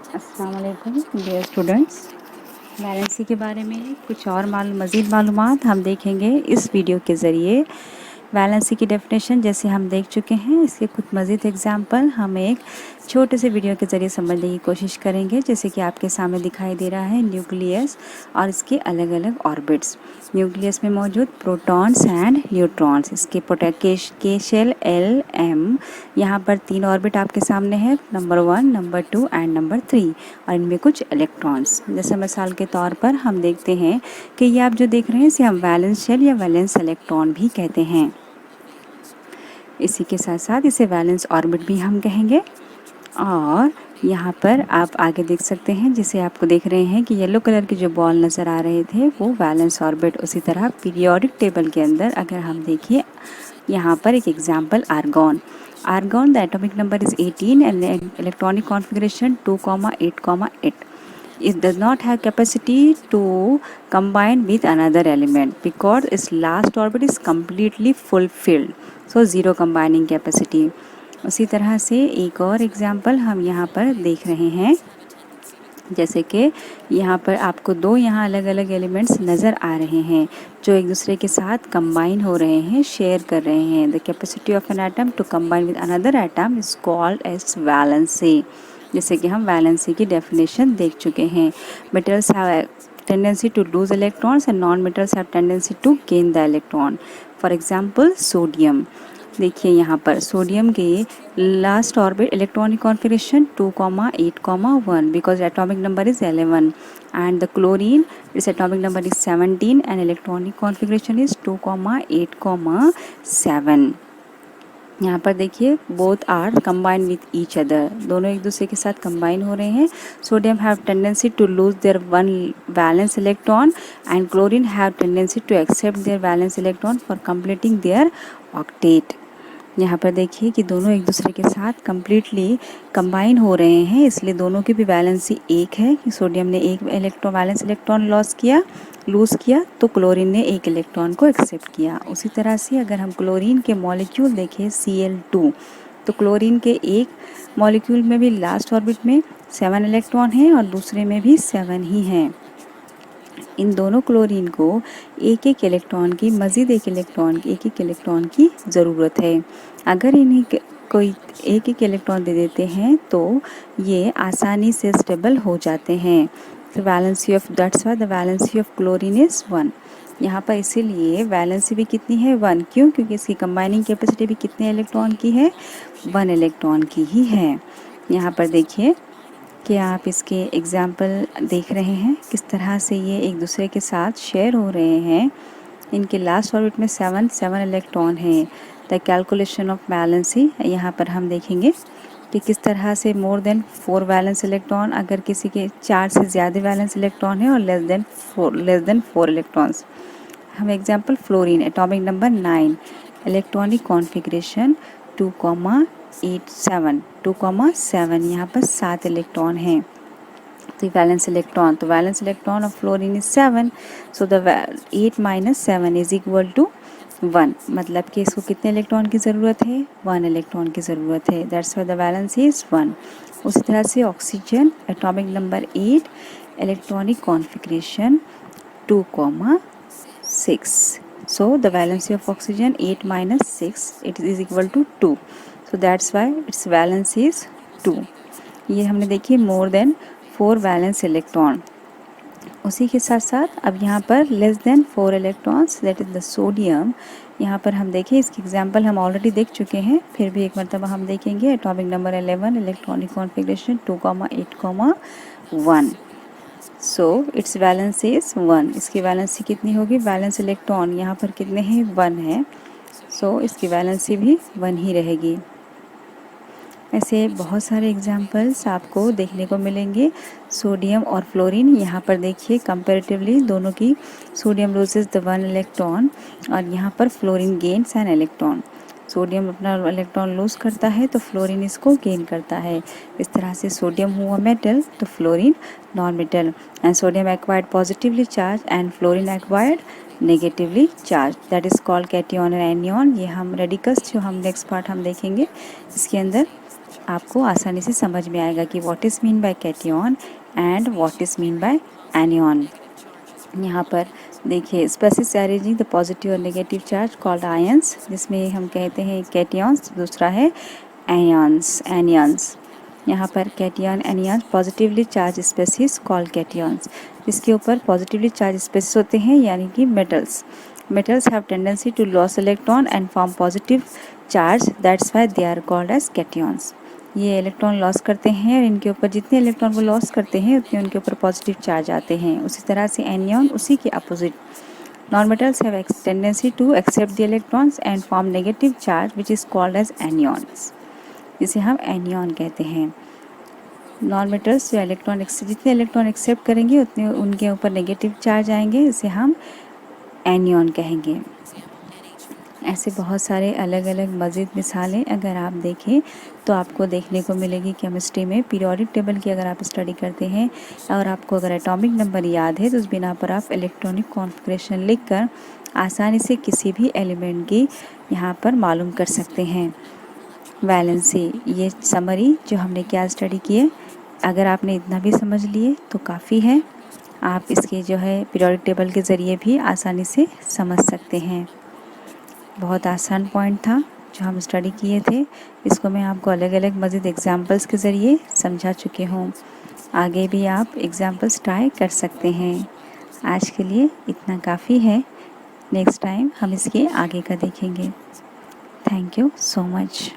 अस्सलाम वालेकुम dear students. Valency के बारे में कुछ और मज़ीद मालूमात हम देखेंगे इस वीडियो के ज़रिए। वैलेंसी की डेफिनेशन जैसे हम देख चुके हैं, इसके कुछ मज़ीद एग्जांपल हम एक छोटे से वीडियो के ज़रिए समझने की कोशिश करेंगे। जैसे कि आपके सामने दिखाई दे रहा है न्यूक्लियस और इसके अलग अलग ऑर्बिट्स। न्यूक्लियस में मौजूद प्रोटॉन्स एंड न्यूट्रॉन्स, इसके के शेल एल एम। यहाँ पर 3 ऑर्बिट आपके सामने है, नंबर 1, नंबर 2 एंड नंबर 3, और इनमें कुछ इलेक्ट्रॉन्स। जैसे मिसाल के तौर पर हम देखते हैं कि ये आप जो देख रहे हैं इसे हम वैलेंस शेल या वैलेंस इलेक्ट्रॉन भी कहते हैं। इसी के साथ साथ इसे वैलेंस ऑर्बिट भी हम कहेंगे। और यहाँ पर आप आगे देख सकते हैं, जिसे आपको देख रहे हैं कि येलो कलर के जो बॉल नज़र आ रहे थे वो वैलेंस ऑर्बिट। उसी तरह पीरियोडिक टेबल के अंदर अगर हम देखिए, यहाँ पर एक example argon. Argon the atomic number is 18 and electronic configuration 2,8,8. It does not have capacity to combine with another element because its last orbit is completely fulfilled, so zero combining capacity. उसी तरह से एक और example हम यहाँ पर देख रहे हैं, जैसे कि यहाँ पर आपको 2 यहाँ अलग अलग एलिमेंट्स नज़र आ रहे हैं जो एक दूसरे के साथ कंबाइन हो रहे हैं, शेयर कर रहे हैं। The capacity of an atom to combine with another atom is called as valency. जैसे कि हम वैलेंसी की डेफिनेशन देख चुके हैं। Metals have tendency to lose electrons and non metals have tendency to gain the electron. For example sodium. देखिए यहाँ पर सोडियम के last orbit electronic configuration 2,8,1 because atomic number is 11, and the chlorine its atomic number is 17 and electronic configuration is 2,8,7। यहाँ पर देखिए both are combine with each other, दोनों एक दूसरे के साथ कंबाइन हो रहे हैं। Sodium have tendency to lose their one valence electron and chlorine have tendency to accept their valence electron for completing their octet. यहाँ पर देखिए कि दोनों एक दूसरे के साथ कम्प्लीटली कंबाइन हो रहे हैं, इसलिए दोनों की भी वैलेंसी एक है कि सोडियम ने एक वैलेंस इलेक्ट्रॉन लूज़ किया तो क्लोरीन ने एक इलेक्ट्रॉन को एक्सेप्ट किया। उसी तरह से अगर हम क्लोरीन के मॉलिक्यूल देखें Cl2, तो क्लोरीन के एक मॉलिक्यूल में भी लास्ट ऑर्बिट में 7 इलेक्ट्रॉन हैं और दूसरे में भी 7 ही हैं। इन दोनों क्लोरीन को एक एक इलेक्ट्रॉन की ज़रूरत है। अगर इन्हें कोई एक एक इलेक्ट्रॉन दे देते हैं तो ये आसानी से स्टेबल हो जाते हैं। Valency of that's why the valency of chlorine is 1। यहाँ पर इसीलिए वैलेंसी भी कितनी है, 1। क्यों? क्योंकि इसकी कंबाइनिंग कैपेसिटी भी कितने इलेक्ट्रॉन की है, 1 इलेक्ट्रॉन की ही है। यहाँ पर देखिए कि आप इसके एग्जाम्पल देख रहे हैं किस तरह से ये एक दूसरे के साथ शेयर हो रहे हैं। इनके लास्ट ऑर्बिट में 7 इलेक्ट्रॉन हैं। द कैलकुलेशन ऑफ वैलेंसी, यहाँ पर हम देखेंगे कि किस तरह से मोर देन 4 वैलेंस इलेक्ट्रॉन, अगर किसी के 4 से ज़्यादा वैलेंस इलेक्ट्रॉन है और लेस देन 4 इलेक्ट्रॉन्स। हम example fluorine atomic number 9, electronic configuration 2,7 यहाँ पर 7 इलेक्ट्रॉन हैं। तो valence electron of fluorine is 7, so the 8 - 7 is equal to 1। मतलब कि इसको कितने इलेक्ट्रॉन की ज़रूरत है, 1 इलेक्ट्रॉन की ज़रूरत है। That's why the valency is 1। उसी तरह से oxygen atomic number 8, electronic configuration 2,6. So the valency of oxygen 8 - 6, it is equal to 2. So that's why its valency is 2. ये हमने देखिए मोर देन 4 वैलेंस इलेक्ट्रॉन। उसी के साथ साथ अब यहाँ पर less than 4 electrons, that is the sodium. यहाँ पर हम देखें, इसकी एग्जांपल हम ऑलरेडी देख चुके हैं, फिर भी एक मरतबा हम देखेंगे। Atomic number 11, electronic configuration 2,8,1। So it's valency is 1। इसकी वैलेंसी कितनी होगी, वैलेंस इलेक्ट्रॉन यहाँ पर कितने हैं, 1 है। सो इसकी वैलेंसी भी 1 ही रहेगी। ऐसे बहुत सारे एग्जाम्पल्स आपको देखने को मिलेंगे। सोडियम और फ्लोरीन, यहाँ पर देखिए कंपैरेटिवली दोनों की सोडियम लूजेस द 1 इलेक्ट्रॉन और यहाँ पर fluorine gains an electron. Sodium अपना इलेक्ट्रॉन लूज करता है तो फ्लोरीन इसको गेन करता है। इस तरह से सोडियम हुआ मेटल तो fluorine non metal, and sodium acquired positively charge and fluorine acquired negatively charge, that is called cation and anion. ये हम रेडिकल्स जो हम नेक्स्ट पार्ट हम देखेंगे इसके अंदर आपको आसानी से समझ में आएगा कि what is mean by cation and what is mean by anion. यहाँ पर देखिए स्पेसिस अरेंजिंग द पॉजिटिव और नेगेटिव चार्ज कॉल्ड आयंस, जिसमें हम कहते हैं कैटियंस, दूसरा है एनियंस। यहाँ पर cation anions positively charge species called cations, जिसके ऊपर पॉजिटिवली चार्ज स्पेसिस होते हैं यानी कि metals have tendency to loss electron and form positive charge, that's why they are called as cations. ये इलेक्ट्रॉन लॉस करते हैं और इनके ऊपर जितने इलेक्ट्रॉन वो लॉस करते हैं उतने उनके ऊपर पॉजिटिव चार्ज आते हैं। उसी तरह से एनियन उसी के opposite, non metals have tendency to accept the electrons and form negative charge which is called as anions, जिसे हम एनियन कहते हैं। नॉन मेटल्स जो जितने इलेक्ट्रॉन एक्सेप्ट करेंगे उतने उनके ऊपर नेगेटिव चार्ज आएंगे, इसे हम एनियन कहेंगे। ऐसे बहुत सारे अलग अलग मज़ीद मिसालें अगर आप देखें तो आपको देखने को मिलेगी केमिस्ट्री में। पीरियोडिक टेबल की अगर आप स्टडी करते हैं और आपको अगर एटॉमिक नंबर याद है तो उस बिना पर आप इलेक्ट्रॉनिक कॉन्फ़िगरेशन लिखकर आसानी से किसी भी एलिमेंट की यहाँ पर मालूम कर सकते हैं। वैलेंसी, ये समरी जो हमने क्या स्टडी किए, अगर आपने इतना भी समझ लिए तो काफ़ी है। आप इसके जो है पीरियोडिक टेबल के ज़रिए भी आसानी से समझ सकते हैं। बहुत आसान पॉइंट था जो हम स्टडी किए थे, इसको मैं आपको अलग अलग मज़ीद एग्जाम्पल्स के ज़रिए समझा चुके हूँ। आगे भी आप एग्जाम्पल्स ट्राई कर सकते हैं। आज के लिए इतना काफ़ी है, नेक्स्ट टाइम हम इसके आगे का देखेंगे। Thank you so much.